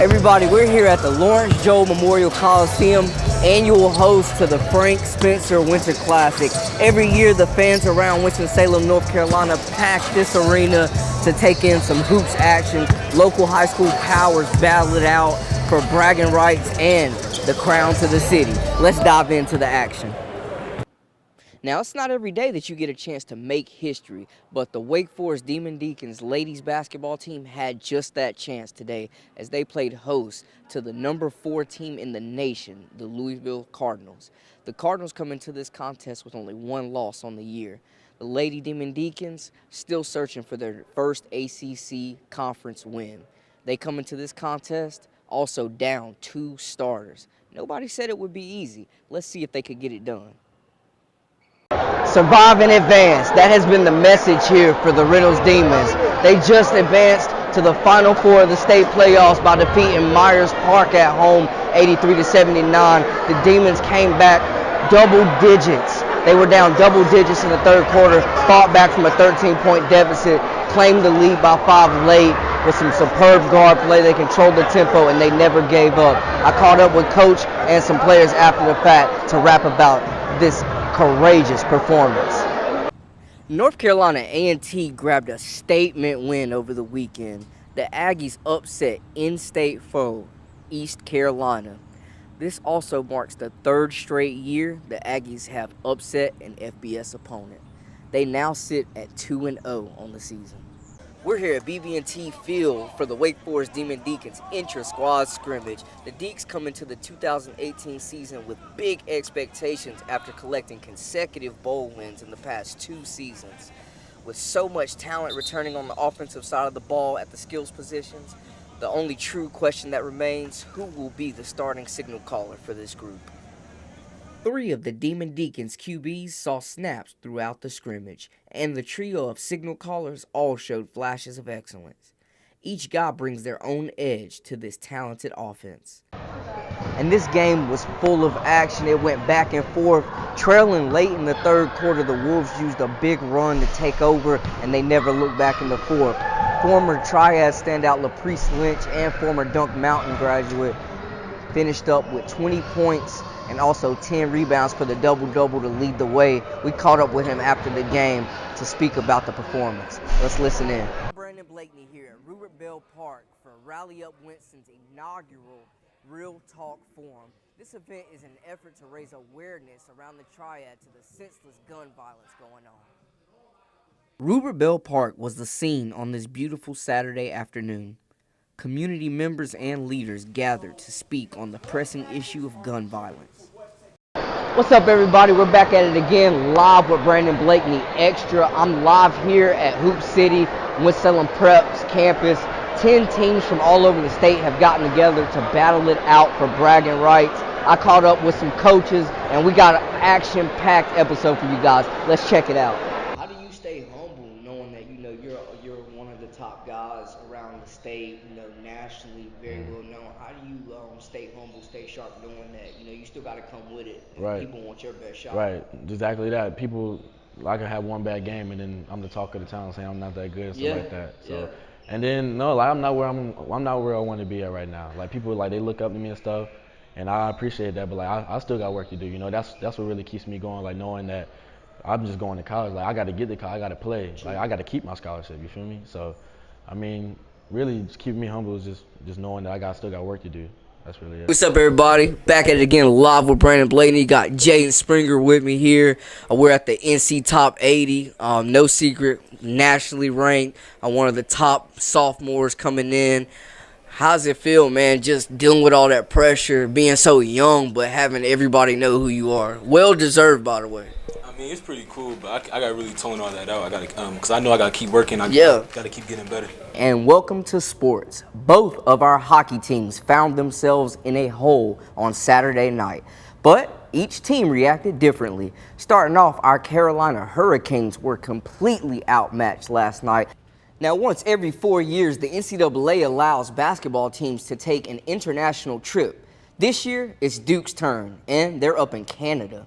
Everybody, we're here at the Lawrence Joe Memorial Coliseum, annual host to the Frank Spencer Winter Classic. Every year, the fans around Winston-Salem, North Carolina, pack this arena to take in some hoops action. Local high school powers battle it out for bragging rights and the crown to the city. Let's dive into the action. Now, it's not every day that you get a chance to make history, but the Wake Forest Demon Deacons ladies basketball team had just that chance today as they played host to the number 4 team in the nation, the Louisville Cardinals. The Cardinals come into this contest with only 1 loss on the year. The Lady Demon Deacons still searching for their first ACC conference win. They come into this contest also down 2 starters. Nobody said it would be easy. Let's see if they could get it done. Survive and advance. That has been the message here for the Reynolds Demons. They just advanced to the Final Four of the state playoffs by defeating Myers Park at home 83-79. The Demons came back double digits. They were down double digits in the third quarter, fought back from a 13-point deficit, claimed the lead by 5 late with some superb guard play. They controlled the tempo and they never gave up. I caught up with coach and some players after the fact to rap about this courageous performance. North Carolina A&T grabbed a statement win over the weekend. The Aggies upset in-state foe East Carolina. This also marks the 3rd straight year the Aggies have upset an FBS opponent. They now sit at 2-0 on the season. We're here at BB&T Field for the Wake Forest Demon Deacons intra-squad scrimmage. The Deeks come into the 2018 season with big expectations after collecting consecutive bowl wins in the past 2 seasons. With so much talent returning on the offensive side of the ball at the skills positions, the only true question that remains, who will be the starting signal caller for this group? 3 of the Demon Deacons QBs saw snaps throughout the scrimmage, and the trio of signal callers all showed flashes of excellence. Each guy brings their own edge to this talented offense. And this game was full of action. It went back and forth. Trailing late in the third quarter, the Wolves used a big run to take over, and they never looked back in the fourth. Former Triad standout LaPriest Lynch and former Dunk Mountain graduate finished up with 20 points and also 10 rebounds for the double-double to lead the way. We caught up with him after the game to speak about the performance. Let's listen in. Brandon Blakney here at Rupert Bell Park for Rally Up Winston's inaugural Real Talk Forum. This event is an effort to raise awareness around the Triad to the senseless gun violence going on. Rupert Bell Park was the scene on this beautiful Saturday afternoon. Community members and leaders gathered to speak on the pressing issue of gun violence. What's up, everybody? We're back at it again, live with Brandon Blakney Extra. I'm live here at Hoop City, Winston-Salem Prep's campus. 10 teams from all over the state have gotten together to battle it out for bragging rights. I caught up with some coaches, and we got an action-packed episode for you guys. Let's check it out. How do you stay humble knowing that you're one of the top guys around the state, nationally very well known? How do you stay humble, stay sharp, knowing that you still got to come with it, and right. People want your best shot? Right, exactly that. People, I can have one bad game and then I'm the talk of the town saying I'm not that good, stuff like that. So, and then I'm not where I want to be at right now. Like people, they look up to me and stuff, and I appreciate that. But I still got work to do. That's what really keeps me going. Knowing that I'm just going to college. I got to get to college. I got to play. I got to keep my scholarship. You feel me? So, really just keeping me humble is just knowing that I still got work to do. That's really it. What's up, everybody? Back at it again, live with Brandon Blakney. Got Jaden Springer with me here. We're at the NC Top 80. No secret, nationally ranked. One of the top sophomores coming in. How's it feel, man, just dealing with all that pressure, being so young, but having everybody know who you are? Well deserved, by the way. It's pretty cool, but I got to really tone all that out. I got to, because I know I got to keep working. I got to keep getting better. And welcome to sports. Both of our hockey teams found themselves in a hole on Saturday night, but each team reacted differently. Starting off, our Carolina Hurricanes were completely outmatched last night. Now, once every 4 years, the NCAA allows basketball teams to take an international trip. This year, it's Duke's turn, and they're up in Canada.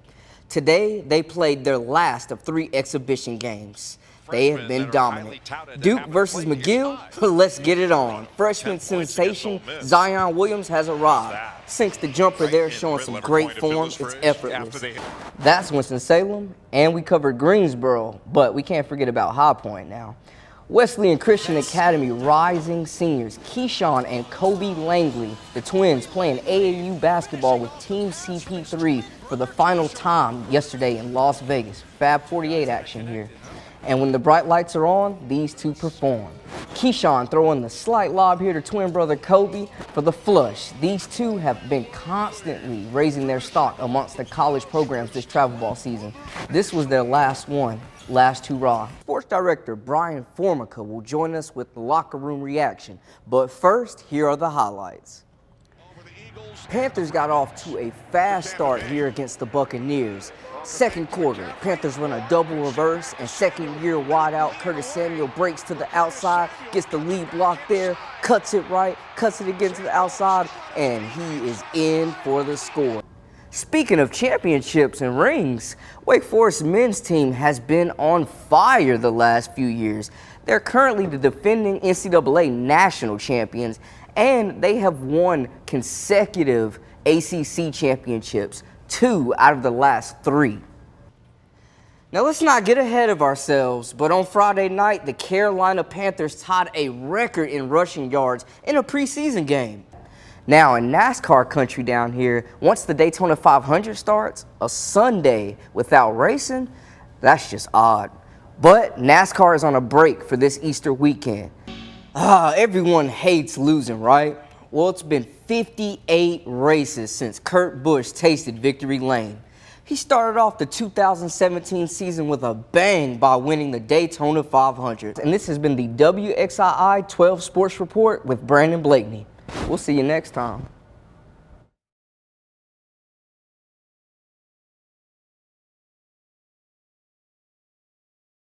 Today, they played their last of 3 exhibition games. they have been dominant. Duke versus McGill, let's get it on. Freshman sensation Zion Williams has arrived. Sinks the jumper there, showing some great form. It's effortless. That's Winston-Salem, and we covered Greensboro, but we can't forget about High Point now. Wesleyan Christian Academy rising seniors Keyshawn and Kobe Langley, the twins, playing AAU basketball with Team CP3 for the final time yesterday in Las Vegas. Fab 48 action here. And when the bright lights are on, these two perform. Keyshawn throwing the slight lob here to twin brother Kobe for the flush. These two have been constantly raising their stock amongst the college programs this travel ball season. This was their last one. Last hurrah. Sports director Brian Formica will join us with the locker room reaction. But first, here are the highlights. Panthers got off to a fast start here against the Buccaneers. Second quarter, Panthers run a double reverse, and second-year wideout Curtis Samuel breaks to the outside, gets the lead block there, cuts it right, cuts it again to the outside, and he is in for the score. Speaking of championships and rings, Wake Forest men's team has been on fire the last few years. They're currently the defending NCAA national champions, and they have won consecutive ACC championships, 2 out of the last 3. Now let's not get ahead of ourselves, but on Friday night, the Carolina Panthers tied a record in rushing yards in a preseason game. Now, in NASCAR country down here, once the Daytona 500 starts, a Sunday without racing, that's just odd. But NASCAR is on a break for this Easter weekend. Everyone hates losing, right? Well, it's been 58 races since Kurt Busch tasted victory lane. He started off the 2017 season with a bang by winning the Daytona 500. And this has been the WXII 12 Sports Report with Brandon Blakney. We'll see you next time.